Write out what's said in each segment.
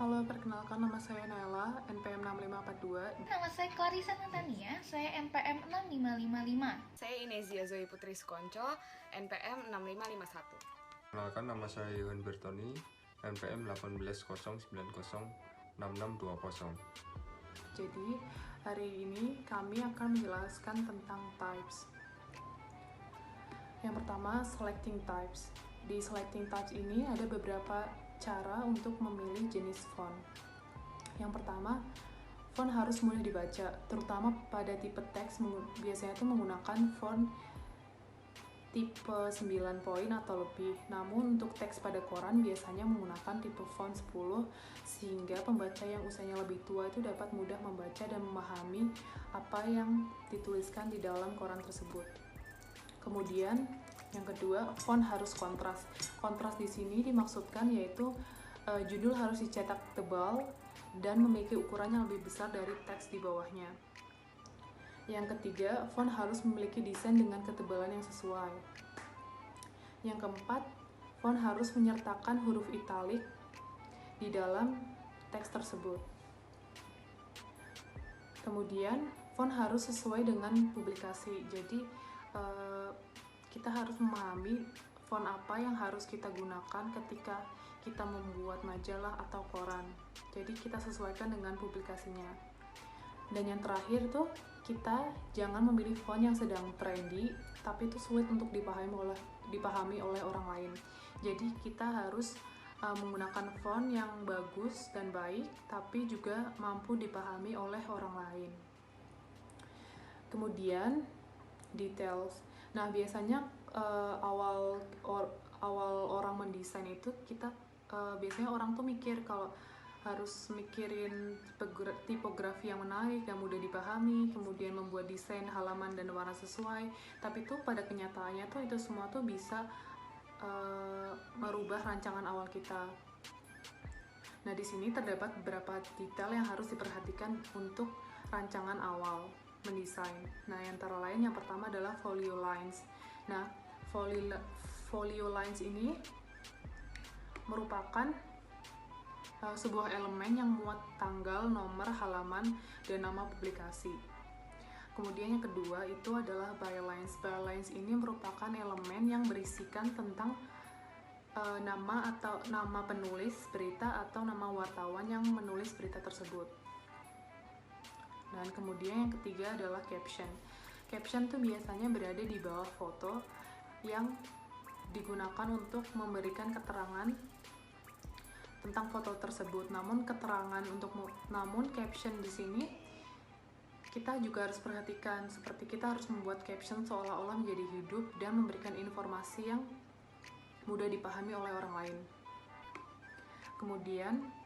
Halo, perkenalkan nama saya Naila, NPM 6542. Nama saya Clarissa Natania, saya NPM 6555. Saya Inezia Zoe Putri Sukonco, NPM 6551. Perkenalkan, nama saya Yohan Bertoni, NPM 180906620. Jadi, hari ini kami akan menjelaskan tentang types. Yang pertama, selecting types. Di selecting types ini ada beberapa cara untuk memilih jenis font. Yang pertama, font harus mudah dibaca, terutama pada tipe teks biasanya itu menggunakan font tipe 9 poin atau lebih. Namun untuk teks pada koran biasanya menggunakan tipe font 10 sehingga pembaca yang usianya lebih tua itu dapat mudah membaca dan memahami apa yang dituliskan di dalam koran tersebut. Kemudian yang kedua, font harus kontras. Kontras di sini dimaksudkan yaitu judul harus dicetak tebal dan memiliki ukuran yang lebih besar dari teks di bawahnya. Yang ketiga, font harus memiliki desain dengan ketebalan yang sesuai. Yang keempat, font harus menyertakan huruf italik di dalam teks tersebut. Kemudian, font harus sesuai dengan publikasi. Jadi, kita harus memahami font apa yang harus kita gunakan ketika kita membuat majalah atau koran. Jadi, kita sesuaikan dengan publikasinya. Dan yang terakhir tuh, kita jangan memilih font yang sedang trendy tapi itu sulit untuk dipahami oleh orang lain. Jadi kita harus menggunakan font yang bagus dan baik tapi juga mampu dipahami oleh orang lain. Kemudian details. Nah, biasanya awal orang mendesain itu biasanya orang tuh mikir kalau harus mikirin tipografi yang menarik, yang mudah dipahami, kemudian membuat desain halaman dan warna sesuai. Tapi tuh pada kenyataannya tuh itu semua tuh bisa merubah rancangan awal kita. Nah, di sini terdapat beberapa detail yang harus diperhatikan untuk rancangan awal mendesain. Nah, antara lain yang pertama adalah folio lines. Nah, folio lines ini merupakan sebuah elemen yang memuat tanggal, nomor, halaman, dan nama publikasi. Kemudian yang kedua itu adalah bylines. Bylines ini merupakan elemen yang berisikan tentang nama penulis berita atau nama wartawan yang menulis berita tersebut. Dan kemudian yang ketiga adalah caption. Caption itu biasanya berada di bawah foto yang digunakan untuk memberikan keterangan tentang foto tersebut. Namun caption di sini kita juga harus perhatikan, seperti kita harus membuat caption seolah-olah menjadi hidup dan memberikan informasi yang mudah dipahami oleh orang lain. Kemudian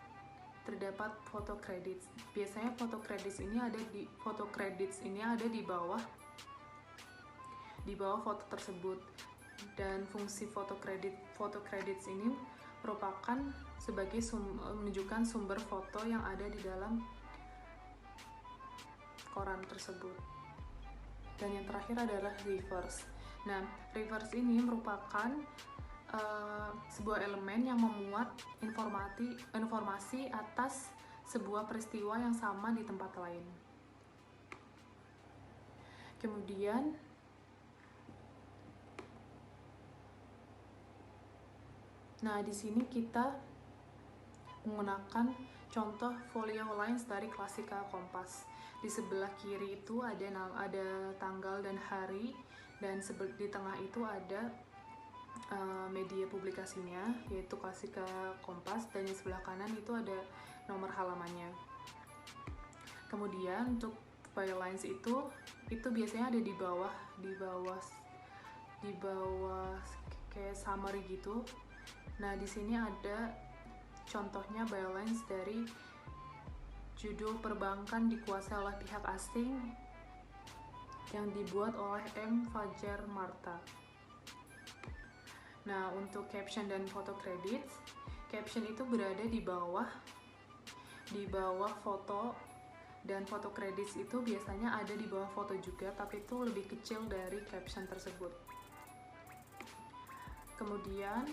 terdapat photo credits. Biasanya photo credits ini ada di bawah foto tersebut. Dan fungsi photo credits ini merupakan sebagai menunjukkan sumber foto yang ada di dalam koran tersebut. Dan yang terakhir adalah reverse. Nah, reverse ini merupakan sebuah elemen yang memuat informasi atas sebuah peristiwa yang sama di tempat lain. Kemudian di sini kita menggunakan contoh folio lines dari Klasika Kompas. Di sebelah kiri itu ada tanggal dan hari, dan di tengah itu ada media publikasinya yaitu Klasika Kompas, dan di sebelah kanan itu ada nomor halamannya. Kemudian untuk bylines itu biasanya ada di bawah kayak summary gitu. Nah, di sini ada contohnya bylines dari judul perbankan dikuasai oleh pihak asing yang dibuat oleh M. Fajar Marta. Nah, untuk caption dan photo credits, caption itu berada di bawah foto, dan photo credits itu biasanya ada di bawah foto juga, tapi itu lebih kecil dari caption tersebut. Kemudian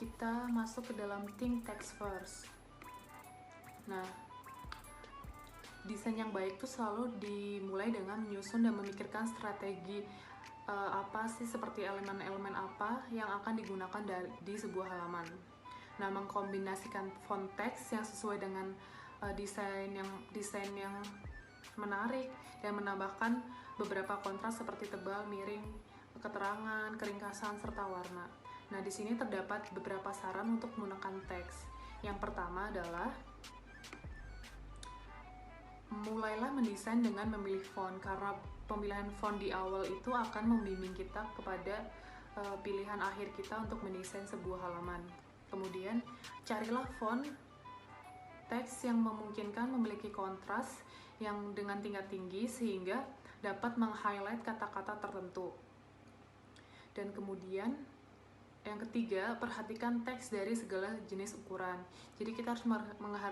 kita masuk ke dalam think text first. Nah, desain yang baik itu selalu dimulai dengan menyusun dan memikirkan strategi apa sih, seperti elemen-elemen apa yang akan digunakan di sebuah halaman. Nah, mengkombinasikan font teks yang sesuai dengan desain yang menarik dan menambahkan beberapa kontras seperti tebal, miring, keterangan, keringkasan, serta warna. Nah, di sini terdapat beberapa saran untuk menggunakan teks. Yang pertama adalah mulailah mendesain dengan memilih font, karena pemilihan font di awal itu akan membimbing kita kepada pilihan akhir kita untuk mendesain sebuah halaman. Kemudian, carilah font teks yang memungkinkan memiliki kontras yang dengan tingkat tinggi sehingga dapat meng-highlight kata-kata tertentu. Dan kemudian yang ketiga, perhatikan teks dari segala jenis ukuran. Jadi kita harus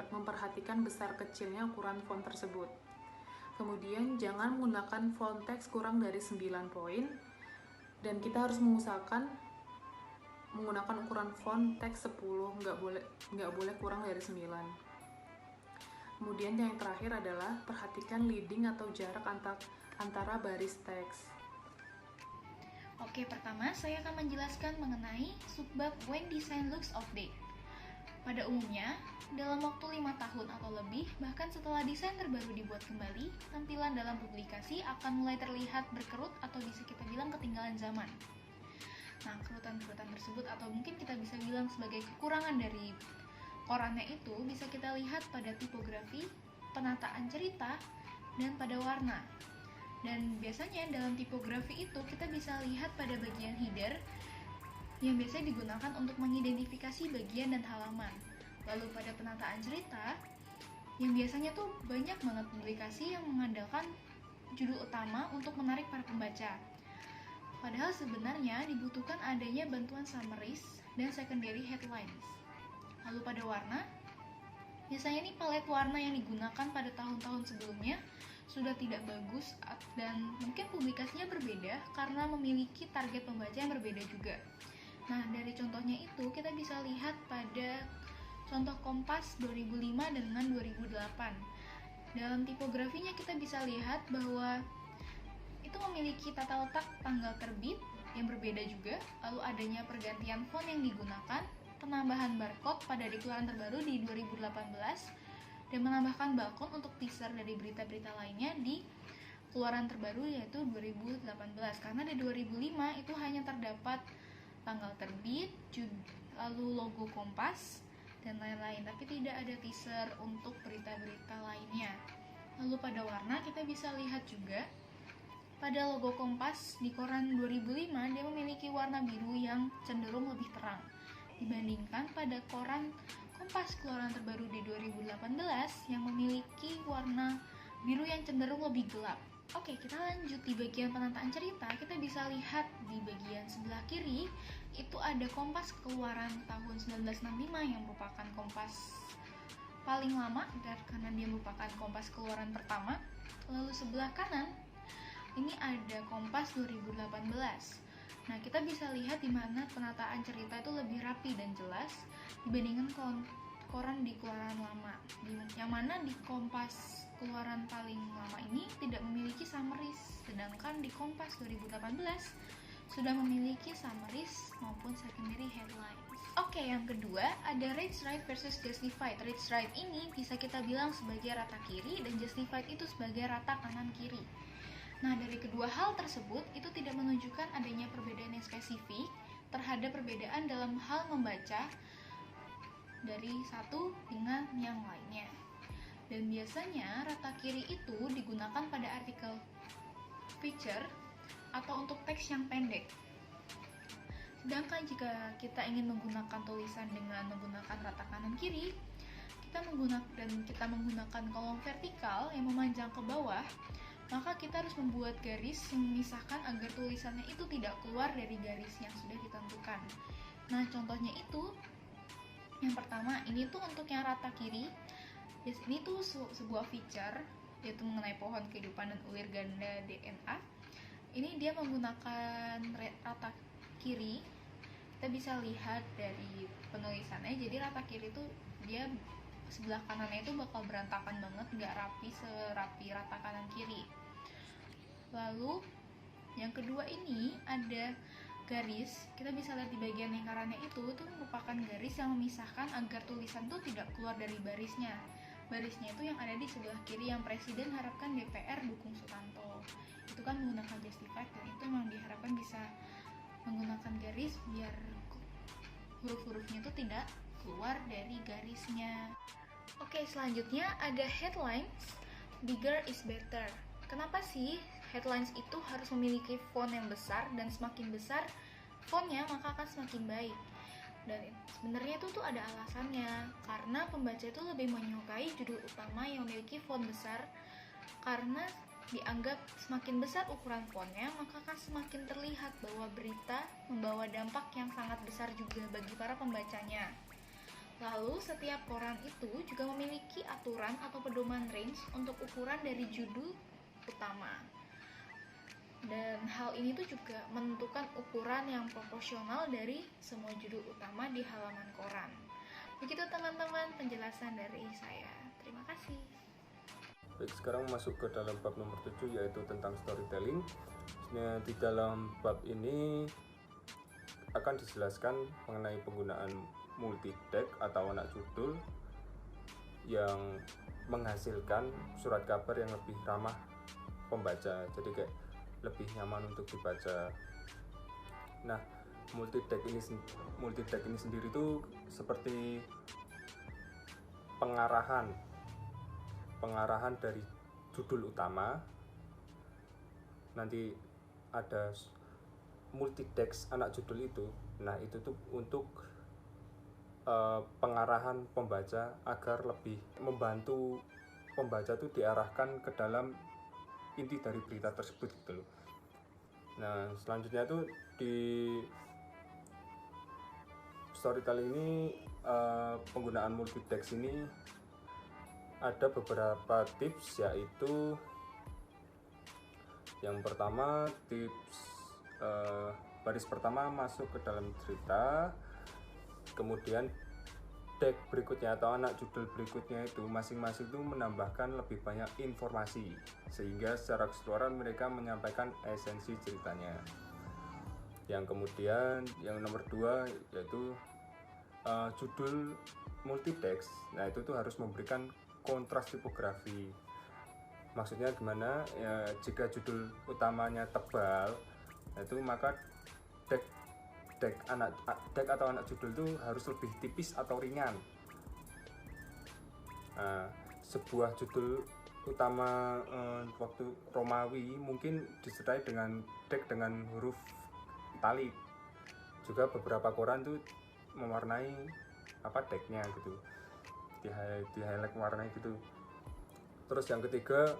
memperhatikan besar kecilnya ukuran font tersebut. Kemudian jangan menggunakan font teks kurang dari 9 poin, dan kita harus mengusahakan menggunakan ukuran font teks 10, nggak boleh kurang dari 9. Kemudian yang terakhir adalah perhatikan leading atau jarak antara baris teks. Oke, pertama saya akan menjelaskan mengenai subbab When Design Looks Outdated. Pada umumnya, dalam waktu 5 tahun atau lebih, bahkan setelah desain terbaru dibuat kembali, tampilan dalam publikasi akan mulai terlihat berkerut atau bisa kita bilang ketinggalan zaman. Nah, kerutan-kerutan tersebut atau mungkin kita bisa bilang sebagai kekurangan dari korannya itu bisa kita lihat pada tipografi, penataan cerita, dan pada warna. Dan biasanya dalam tipografi itu kita bisa lihat pada bagian header yang biasanya digunakan untuk mengidentifikasi bagian dan halaman. Lalu pada penataan cerita yang biasanya tuh banyak banget publikasi yang mengandalkan judul utama untuk menarik para pembaca. Padahal sebenarnya dibutuhkan adanya bantuan summaries dan secondary headlines. Lalu pada warna, biasanya nih palet warna yang digunakan pada tahun-tahun sebelumnya sudah tidak bagus dan mungkin publikasinya berbeda karena memiliki target pembaca yang berbeda juga. Nah, dari contohnya itu kita bisa lihat pada contoh Kompas 2005 dengan 2008. Dalam tipografinya kita bisa lihat bahwa itu memiliki tata letak tanggal terbit yang berbeda juga, lalu adanya pergantian font yang digunakan, penambahan barcode pada keluaran terbaru di 2018, dan menambahkan balkon untuk teaser dari berita-berita lainnya di keluaran terbaru yaitu 2018. Karena di 2005 itu hanya terdapat tanggal terbit, lalu logo Kompas, dan lain-lain, tapi tidak ada teaser untuk berita-berita lainnya. Lalu pada warna kita bisa lihat juga pada logo Kompas di koran 2005 dia memiliki warna biru yang cenderung lebih terang dibandingkan pada koran Kompas keluaran terbaru di 2018 yang memiliki warna biru yang cenderung lebih gelap. Oke, kita lanjut di bagian penataan cerita. Kita bisa lihat di bagian sebelah kiri itu ada Kompas keluaran tahun 1965 yang merupakan Kompas paling lama karena dia merupakan Kompas keluaran pertama. Lalu sebelah kanan ini ada Kompas 2018. Nah, kita bisa lihat di mana penataan cerita itu lebih rapi dan jelas dibandingkan koran di keluaran lama. Yang mana di Kompas keluaran paling lama ini tidak memiliki summaries, sedangkan di Kompas 2018 sudah memiliki summaries maupun secondary headlines. Oke, yang kedua ada reads right versus justified. Reads right ini bisa kita bilang sebagai rata kiri dan justified itu sebagai rata kanan kiri. Nah, dari kedua hal tersebut itu tidak menunjukkan adanya perbedaan yang spesifik terhadap perbedaan dalam hal membaca dari satu dengan yang lainnya. Dan biasanya rata kiri itu digunakan pada artikel feature atau untuk teks yang pendek. Sedangkan jika kita ingin menggunakan tulisan dengan menggunakan rata kanan kiri, kita menggunakan kolom vertikal yang memanjang ke bawah, maka kita harus membuat garis yang memisahkan agar tulisannya itu tidak keluar dari garis yang sudah ditentukan. Nah, contohnya itu yang pertama, ini tuh untuk yang rata kiri. Ini tuh sebuah feature yaitu mengenai pohon kehidupan dan ulir ganda DNA. Ini dia menggunakan rata kiri. Kita bisa lihat dari penulisannya. Jadi rata kiri itu dia sebelah kanannya itu bakal berantakan banget, nggak rapi serapi rata kanan kiri. Lalu yang kedua ini ada garis. Kita bisa lihat di bagian lingkarannya itu merupakan garis yang memisahkan agar tulisan tuh tidak keluar dari barisnya. Barisnya itu yang ada di sebelah kiri yang Presiden harapkan DPR dukung Sutanto. Itu kan menggunakan justified, dan itu memang diharapkan bisa menggunakan garis biar huruf-hurufnya itu tidak keluar dari garisnya. Oke, selanjutnya ada headlines. Bigger is better. Kenapa sih headlines itu harus memiliki font yang besar, dan semakin besar fontnya maka akan semakin baik? Dan sebenarnya itu tuh ada alasannya, karena pembaca itu lebih menyukai judul utama yang memiliki font besar, karena dianggap semakin besar ukuran fontnya maka akan semakin terlihat bahwa berita membawa dampak yang sangat besar juga bagi para pembacanya. Lalu setiap koran itu juga memiliki aturan atau pedoman range untuk ukuran dari judul utama. Dan hal ini tuh juga menentukan ukuran yang proporsional dari semua judul utama di halaman koran. Begitu teman-teman penjelasan dari saya. Terima kasih. Baik, sekarang masuk ke dalam bab nomor 7, yaitu tentang storytelling. Nah, di dalam bab ini akan dijelaskan mengenai penggunaan multi-text atau anak judul yang menghasilkan surat kabar yang lebih ramah pembaca, jadi kayak lebih nyaman untuk dibaca. Nah, multi-text ini sendiri itu seperti pengarahan dari judul utama. Nanti ada multi-text anak judul itu. Nah, itu tuh untuk pengarahan pembaca agar lebih membantu pembaca tuh diarahkan ke dalam inti dari berita tersebut gitu loh. Nah, selanjutnya tuh di storytelling ini penggunaan multi-text ini ada beberapa tips, yaitu yang pertama tips baris pertama masuk ke dalam cerita, kemudian tag berikutnya atau anak judul berikutnya itu masing-masing itu menambahkan lebih banyak informasi sehingga secara keseluruhan mereka menyampaikan esensi ceritanya. Yang kemudian yang nomor 2 yaitu judul multi-text. Nah, itu tuh harus memberikan kontras tipografi. Maksudnya gimana? Ya, jika judul utamanya tebal, itu maka tag atau anak judul itu harus lebih tipis atau ringan. Nah, sebuah judul utama waktu Romawi mungkin disertai dengan tag dengan huruf italik. Juga beberapa koran tuh mewarnai tagnya gitu, di highlight warnanya gitu. Terus yang ketiga,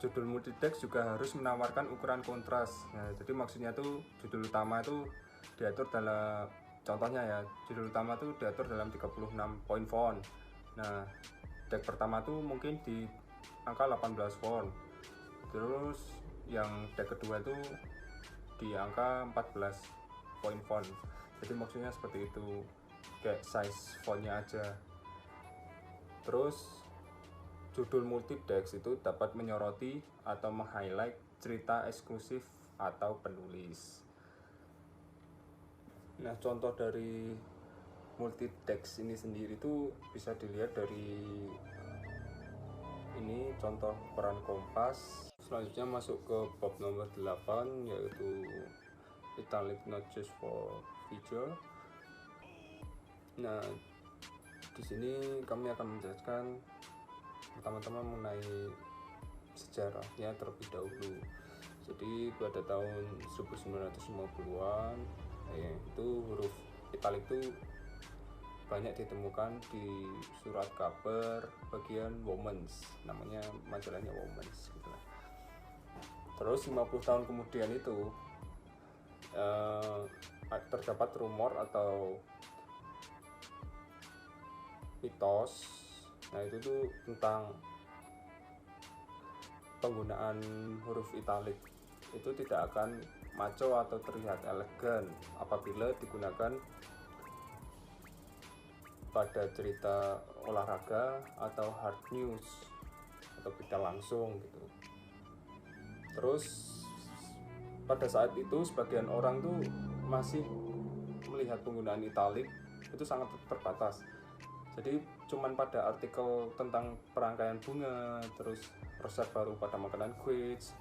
judul multi-text juga harus menawarkan ukuran kontras. Nah, jadi maksudnya tuh judul utama itu diatur dalam, contohnya ya, judul utama tuh diatur dalam 36 poin font. Nah, tag pertama tuh mungkin di angka 18 font. Terus yang tag kedua tuh di angka 14 poin font. Jadi maksudnya seperti itu, kayak size fontnya aja. Terus judul multi-text itu dapat menyoroti atau meng-highlight cerita eksklusif atau penulis. Nah, contoh dari multi-text ini sendiri itu bisa dilihat dari ini contoh koran Kompas. Selanjutnya masuk ke bab nomor 8, yaitu italic not just for feature. Nah, di sini kami akan menjelaskan pertama-tama mengenai sejarahnya terlebih dahulu. Jadi pada tahun 1950-an itu huruf italik itu banyak ditemukan di surat kabar bagian Women's, namanya majalahnya Women's gitu. Terus 50 tahun kemudian itu terdapat rumor atau mitos. Nah, itu tuh tentang penggunaan huruf italik itu tidak akan maco atau terlihat elegan apabila digunakan pada cerita olahraga atau hard news atau berita langsung gitu. Terus pada saat itu sebagian orang tuh masih melihat penggunaan italik itu sangat terbatas. Jadi cuman pada artikel tentang perangkaian bunga, terus resep baru pada makanan quiz,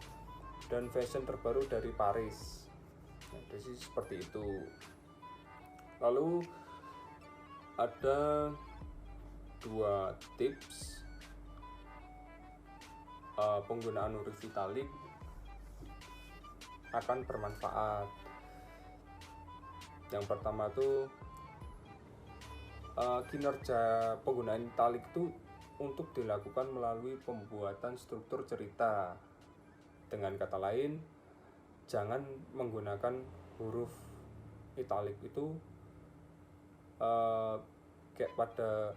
dan fashion terbaru dari Paris. Nah, jadi seperti itu. Lalu ada 2 tips penggunaan huruf italik akan bermanfaat. Yang pertama tuh kinerja penggunaan italik itu untuk dilakukan melalui pembuatan struktur cerita. Dengan kata lain, jangan menggunakan huruf italik itu kayak pada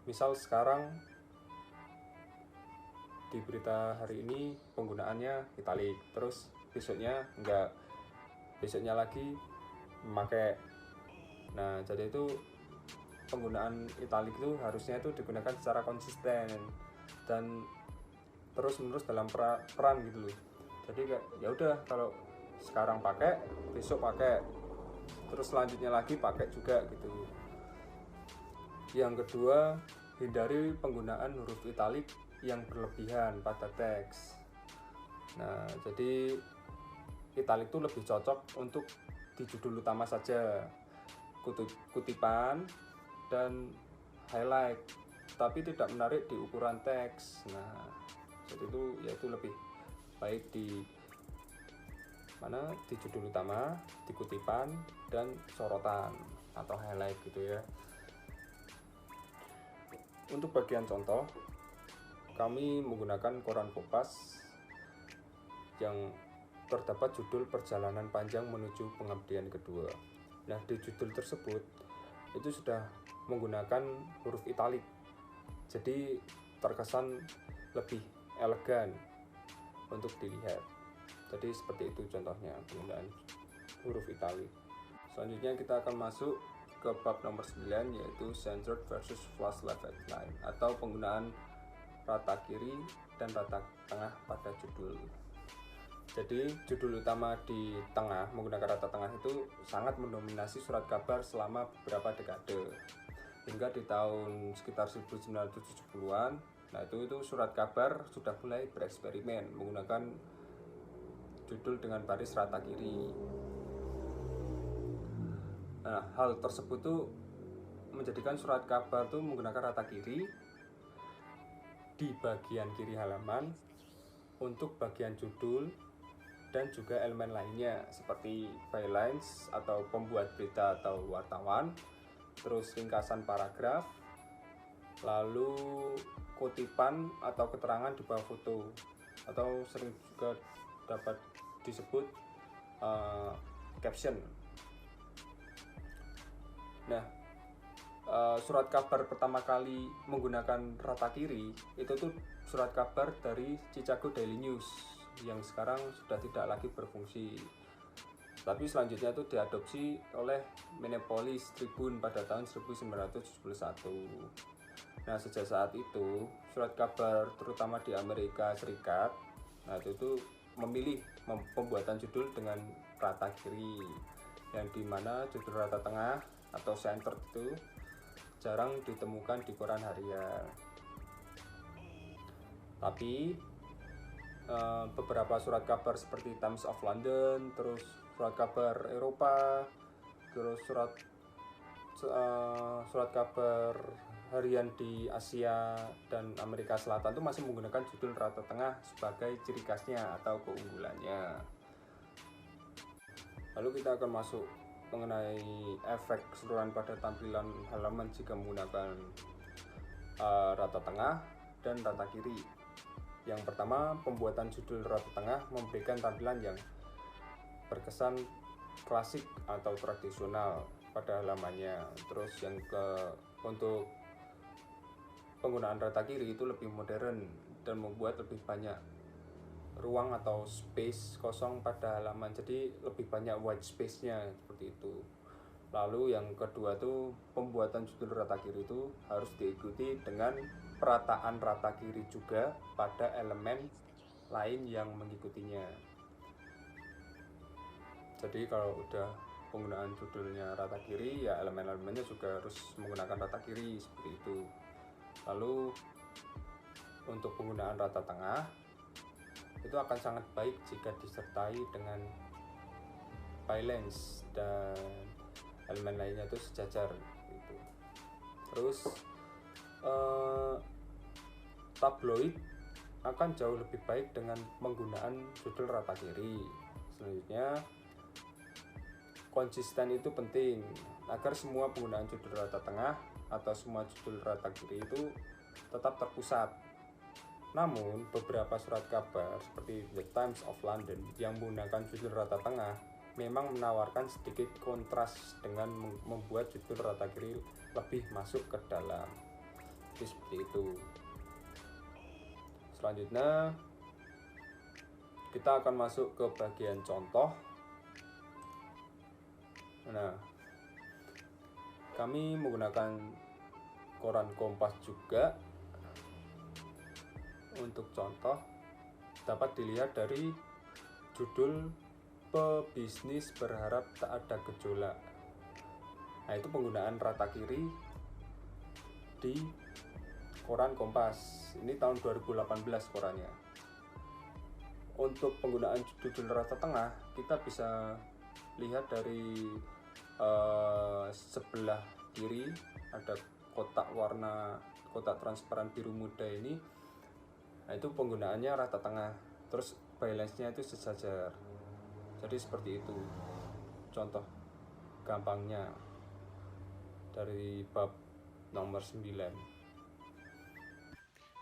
misal sekarang di berita hari ini penggunaannya italik, terus besoknya enggak, besoknya lagi memakai. Nah, jadi itu penggunaan italik itu harusnya itu digunakan secara konsisten dan terus menerus dalam peran gitu loh. Jadi kayak ya udah, kalau sekarang pakai besok pakai, terus selanjutnya lagi pakai juga gitu. Yang kedua, hindari penggunaan huruf italik yang berlebihan pada teks. Nah, jadi italik itu lebih cocok untuk di judul utama saja, kutipan dan highlight, tapi tidak menarik di ukuran teks. Nah, jadi itu yaitu lebih baik di mana, di judul utama, di kutipan dan sorotan atau highlight gitu ya. Untuk bagian contoh, kami menggunakan koran Kompas yang terdapat judul Perjalanan Panjang Menuju Pengabdian Kedua. Nah, di judul tersebut itu sudah menggunakan huruf italik, jadi terkesan lebih elegan untuk dilihat. Jadi seperti itu contohnya penggunaan huruf italik. Selanjutnya kita akan masuk ke bab nomor 9, yaitu centered versus flush left outline atau penggunaan rata kiri dan rata tengah pada judul. Jadi judul utama di tengah menggunakan rata tengah itu sangat mendominasi surat kabar selama beberapa dekade, hingga di tahun sekitar 1970-an. Nah, itu surat kabar sudah mulai bereksperimen menggunakan judul dengan baris rata kiri. Nah, hal tersebut tuh menjadikan surat kabar tuh menggunakan rata kiri di bagian kiri halaman untuk bagian judul dan juga elemen lainnya seperti bylines atau pembuat berita atau wartawan, terus ringkasan paragraf, lalu kutipan atau keterangan di bawah foto, atau sering juga dapat disebut caption. Nah, surat kabar pertama kali menggunakan rata kiri itu tuh surat kabar dari Chicago Daily News yang sekarang sudah tidak lagi berfungsi, tapi selanjutnya itu diadopsi oleh Minneapolis Tribune pada tahun 1971. Nah, sejak saat itu surat kabar terutama di Amerika Serikat, nah itu memilih pembuatan judul dengan rata kiri, yang dimana judul rata tengah atau center itu jarang ditemukan di koran harian. Tapi beberapa surat kabar seperti Times of London, terus surat kabar Eropa, terus surat kabar harian di Asia dan Amerika Selatan itu masih menggunakan judul rata tengah sebagai ciri khasnya atau keunggulannya. Lalu kita akan masuk mengenai efek keseluruhan pada tampilan halaman jika menggunakan rata tengah dan rata kiri. Yang pertama, pembuatan judul rata tengah memberikan tampilan yang berkesan klasik atau tradisional pada halamannya. Terus yang untuk penggunaan rata kiri itu lebih modern dan membuat lebih banyak ruang atau space kosong pada halaman, jadi lebih banyak white space-nya seperti itu. Lalu yang kedua tuh pembuatan judul rata kiri itu harus diikuti dengan perataan rata kiri juga pada elemen lain yang mengikutinya. Jadi kalau udah penggunaan judulnya rata kiri, ya elemen-elemennya juga harus menggunakan rata kiri seperti itu. Lalu untuk penggunaan rata tengah itu akan sangat baik jika disertai dengan bylines dan elemen lainnya itu sejajar gitu. Terus tabloid akan jauh lebih baik dengan penggunaan judul rata kiri. Selanjutnya konsisten itu penting agar semua penggunaan judul rata tengah atau semua judul rata kiri itu tetap terpusat. Namun beberapa surat kabar seperti The Times of London yang menggunakan judul rata tengah memang menawarkan sedikit kontras dengan membuat judul rata kiri lebih masuk ke dalam. Jadi seperti itu. Selanjutnya kita akan masuk ke bagian contoh. Nah, kami menggunakan koran Kompas juga. Untuk contoh dapat dilihat dari judul Pebisnis berharap tak ada gejolak. Nah, itu penggunaan rata kiri di koran Kompas. Ini tahun 2018 korannya. Untuk penggunaan judul rata tengah, kita bisa lihat dari sebelah kiri ada kotak transparan biru muda ini. Nah, itu penggunaannya rata tengah. Terus bylines-nya itu sejajar. Jadi seperti itu contoh gampangnya dari bab nomor 9.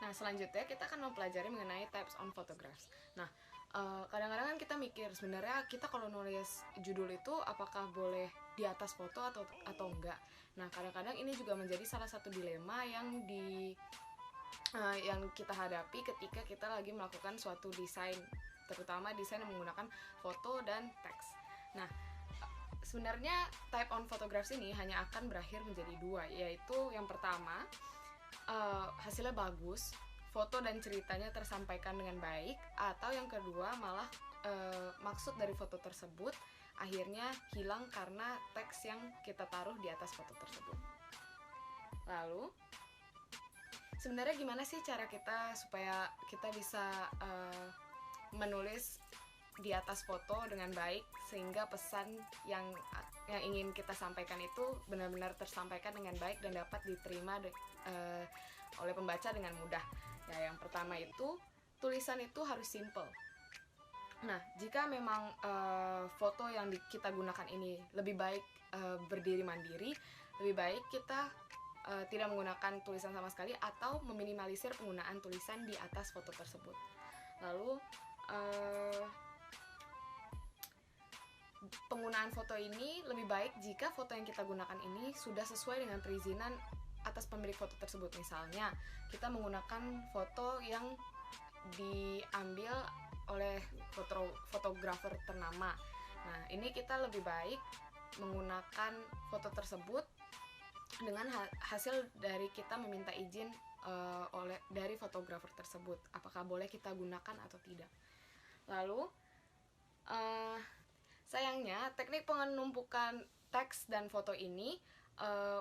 Nah, selanjutnya kita akan mempelajari mengenai types on photographs. Nah, kadang-kadang kan kita mikir sebenarnya kita kalau nulis judul itu apakah boleh di atas foto atau enggak. Nah, kadang-kadang ini juga menjadi salah satu dilema yang kita hadapi ketika kita lagi melakukan suatu desain, terutama desain yang menggunakan foto dan teks. Nah, sebenarnya type on photographs ini hanya akan berakhir menjadi dua, yaitu yang pertama hasilnya bagus, foto dan ceritanya tersampaikan dengan baik, atau yang kedua malah maksud dari foto tersebut akhirnya hilang karena teks yang kita taruh di atas foto tersebut. Lalu sebenarnya gimana sih cara kita supaya kita bisa menulis di atas foto dengan baik sehingga pesan yang ingin kita sampaikan itu benar-benar tersampaikan dengan baik dan dapat diterima oleh pembaca dengan mudah. Ya, yang pertama itu tulisan itu harus simple. Nah, jika memang foto yang kita gunakan ini lebih baik berdiri mandiri, lebih baik kita tidak menggunakan tulisan sama sekali atau meminimalisir penggunaan tulisan di atas foto tersebut. Lalu penggunaan foto ini lebih baik jika foto yang kita gunakan ini sudah sesuai dengan perizinan atas pemilik foto tersebut. Misalnya kita menggunakan foto yang diambil oleh fotografer ternama. Nah, ini kita lebih baik menggunakan foto tersebut dengan hasil dari kita meminta izin dari fotografer tersebut, apakah boleh kita gunakan atau tidak. Lalu sayangnya teknik penumpukan teks dan foto ini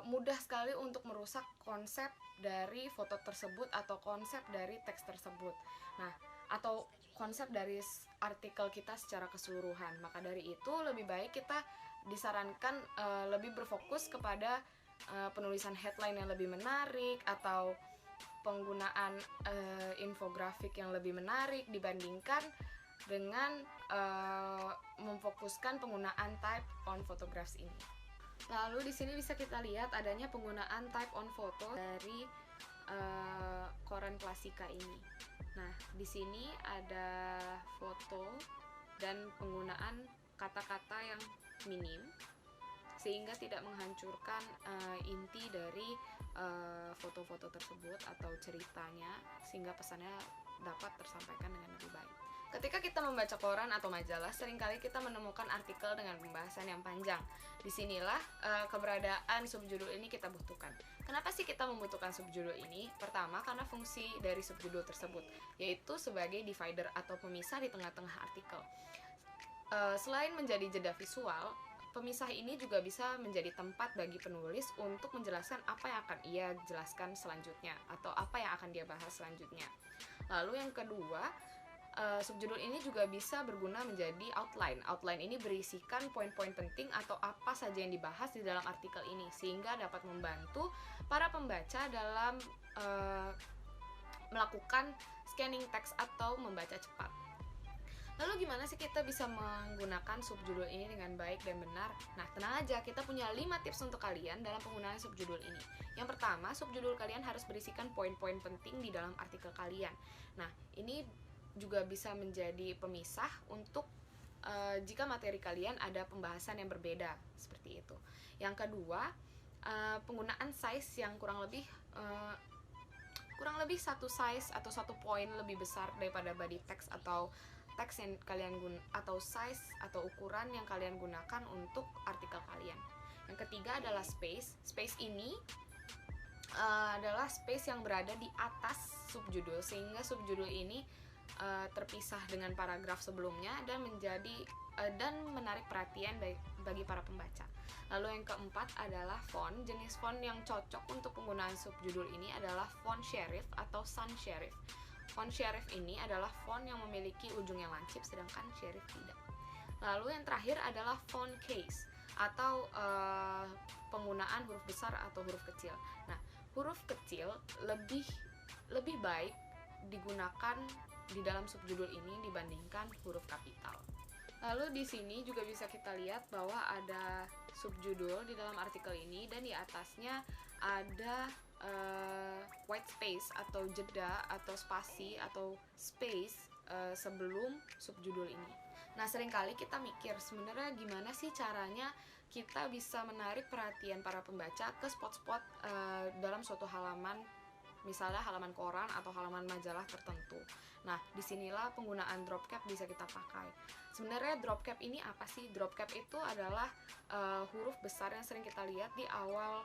mudah sekali untuk merusak konsep dari foto tersebut atau konsep dari teks tersebut. Nah, atau konsep dari artikel kita secara keseluruhan. Maka dari itu lebih baik kita disarankan lebih berfokus kepada penulisan headline yang lebih menarik atau penggunaan infografik yang lebih menarik dibandingkan dengan memfokuskan penggunaan type on photographs ini. Lalu di sini bisa kita lihat adanya penggunaan type on photo dari koran Klasika ini. Nah, di sini ada foto dan penggunaan kata-kata yang minim sehingga tidak menghancurkan inti dari foto-foto tersebut atau ceritanya, sehingga pesannya dapat tersampaikan dengan lebih baik. Ketika kita membaca koran atau majalah, seringkali kita menemukan artikel dengan pembahasan yang panjang. Disinilah keberadaan subjudul ini kita butuhkan. Kenapa sih kita membutuhkan subjudul ini? Pertama, karena fungsi dari subjudul tersebut, yaitu sebagai divider atau pemisah di tengah-tengah artikel. Selain menjadi jeda visual, pemisah ini juga bisa menjadi tempat bagi penulis untuk menjelaskan apa yang akan ia jelaskan selanjutnya, atau apa yang akan dia bahas selanjutnya. Lalu yang kedua, subjudul ini juga bisa berguna menjadi outline. Outline ini berisikan poin-poin penting atau apa saja yang dibahas di dalam artikel ini, sehingga dapat membantu para pembaca dalam melakukan scanning teks atau membaca cepat. Lalu gimana sih kita bisa menggunakan subjudul ini dengan baik dan benar? Nah, tenang aja, kita punya 5 tips untuk kalian dalam penggunaan subjudul ini. Yang pertama, subjudul kalian harus berisikan poin-poin penting di dalam artikel kalian. Nah, ini juga bisa menjadi pemisah untuk jika materi kalian ada pembahasan yang berbeda, seperti itu. Yang kedua, penggunaan size yang kurang lebih satu size atau satu poin lebih besar daripada body text atau teks yang kalian atau size atau ukuran yang kalian gunakan untuk artikel kalian. Yang ketiga adalah space. Space ini adalah space yang berada di atas subjudul, sehingga subjudul ini terpisah dengan paragraf sebelumnya dan menarik perhatian bagi para pembaca. Lalu yang keempat adalah font. Jenis font yang cocok untuk penggunaan subjudul ini adalah font serif atau sans serif. Font serif ini adalah font yang memiliki ujung yang lancip, sedangkan serif tidak. Lalu yang terakhir adalah font case atau penggunaan huruf besar atau huruf kecil. Nah, huruf kecil lebih baik digunakan di dalam subjudul ini dibandingkan huruf kapital. Lalu di sini juga bisa kita lihat bahwa ada subjudul di dalam artikel ini dan di atasnya ada white space atau jeda atau spasi atau space sebelum subjudul ini. Nah, seringkali kita mikir sebenarnya gimana sih caranya kita bisa menarik perhatian para pembaca ke spot-spot dalam suatu halaman, misalnya halaman koran atau halaman majalah tertentu. Nah, disinilah penggunaan drop cap bisa kita pakai. Sebenarnya drop cap ini apa sih? Drop cap itu adalah huruf besar yang sering kita lihat di awal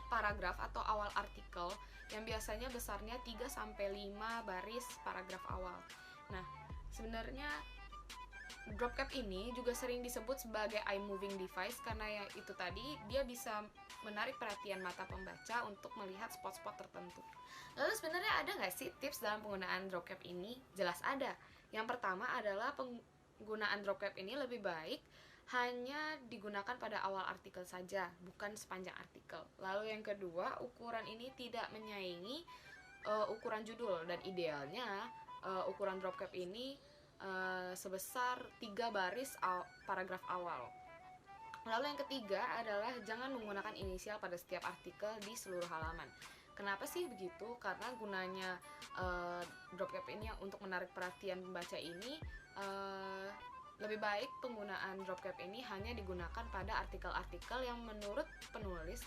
paragraf atau awal artikel, yang biasanya besarnya 3-5 baris paragraf awal. Nah, sebenarnya drop cap ini juga sering disebut sebagai eye moving device karena ya itu tadi, dia bisa menarik perhatian mata pembaca untuk melihat spot-spot tertentu. Lalu sebenarnya ada nggak sih tips dalam penggunaan drop cap ini? Jelas ada. Yang pertama adalah penggunaan drop cap ini lebih baik hanya digunakan pada awal artikel saja, bukan sepanjang artikel. Lalu yang kedua, ukuran ini tidak menyaingi ukuran judul, dan idealnya ukuran drop cap ini sebesar 3 baris paragraf awal. Lalu yang ketiga adalah jangan menggunakan inisial pada setiap artikel di seluruh halaman. Kenapa sih begitu? Karena gunanya drop cap ini untuk menarik perhatian pembaca ini, lebih baik penggunaan drop cap ini hanya digunakan pada artikel-artikel yang menurut penulis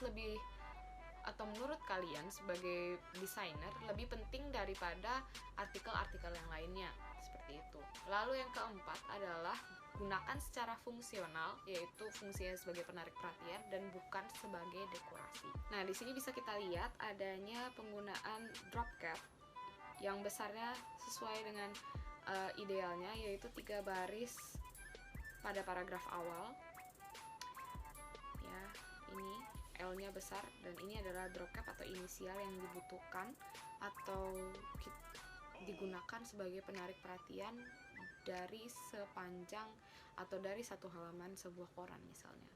atau menurut kalian sebagai desainer lebih penting daripada artikel-artikel yang lainnya, seperti itu. Lalu yang keempat adalah gunakan secara fungsional, yaitu fungsinya sebagai penarik perhatian dan bukan sebagai dekorasi. Nah, di sini bisa kita lihat adanya penggunaan drop cap yang besarnya sesuai dengan idealnya, yaitu 3 baris pada paragraf awal. Ya, ini L-nya besar dan ini adalah drop cap atau inisial yang dibutuhkan atau digunakan sebagai penarik perhatian dari sepanjang atau dari satu halaman sebuah koran misalnya.